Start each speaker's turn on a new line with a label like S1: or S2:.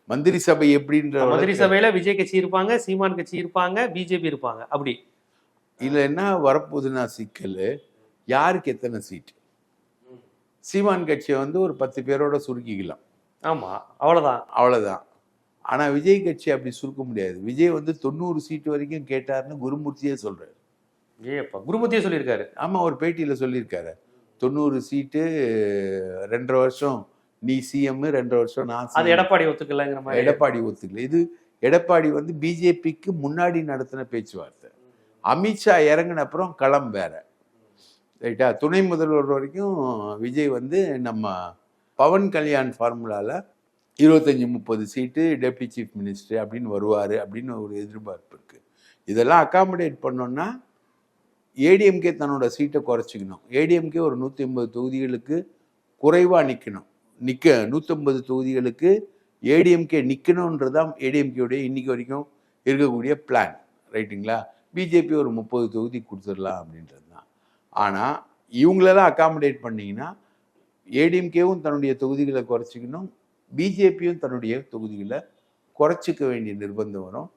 S1: மந்திரி சபை எப்படின்ற
S2: மந்திரி சபையில விஜய் கட்சி இருப்பாங்க, சீமான் கட்சி இருப்பாங்க, பிஜேபி இருப்பாங்க. அப்படி
S1: இதுல என்ன வரப்போகுதுன்னா சிக்கல், யாருக்கு எத்தனை சீட்? சீமான் கட்சியை வந்து ஒரு 10 பேரோட சுருக்கிக்கலாம்.
S2: ஆமா, அவ்வளவுதான்.
S1: ஆனா விஜய் கட்சி அப்படி சுருக்க முடியாது. விஜய் வந்து 90 சீட்டு வரைக்கும் கேட்டாருன்னு குருமூர்த்தியே சொல்றாரு.
S2: ஏப்பா, குருமூர்த்தியே சொல்லியிருக்காரு.
S1: ஆமா, ஒரு பேட்டியில சொல்லியிருக்காரு. 90 சீட்டு 2.5 வருஷம் நீ சிஎம், 2.5 வருஷம் நான்.
S2: அது எடப்பாடி ஒத்துக்கலங்கிற மாதிரி.
S1: எடப்பாடி ஒத்துக்கல. இது எடப்பாடி வந்து பிஜேபிக்கு முன்னாடி நடத்தின பேச்சுவார்த்தை. அமித்ஷா இறங்கின அப்புறம் களம் வேற. ரைட்டா? துணை முதல்வர் வரைக்கும் விஜய் வந்து நம்ம பவன் கல்யாண் ஃபார்முலால 25-30 சீட்டு டெப்டி சீஃப் மினிஸ்டர் அப்படின்னு வருவார் அப்படின்னு ஒரு எதிர்பார்ப்பு இருக்கு. இதெல்லாம் அகாமடேட் பண்ணோம்னா ஏடிஎம்கே தன்னோட சீட்டை குறைச்சிக்கணும். ஏடிஎம்கே ஒரு 150 தொகுதிகளுக்கு குறைவாக நிற்கணும். 150 தொகுதிகளுக்கு ஏடிஎம்கே நிற்கணுன்றதான் ஏடிஎம்கேவுடைய இன்னைக்கு வரைக்கும் இருக்கக்கூடிய பிளான். ரைட்டுங்களா? பிஜேபி ஒரு 30 தொகுதி கொடுத்துடலாம் அப்படின்றது தான். ஆனால் இவங்களெல்லாம் அகாமடேட் பண்ணிங்கன்னா ஏடிஎம்கேவும் தன்னுடைய தொகுதிகளை குறைச்சிக்கணும், பிஜேபியும் தன்னுடைய தொகுதிகளை குறைச்சிக்க வேண்டிய நிர்பந்தம் வரும்.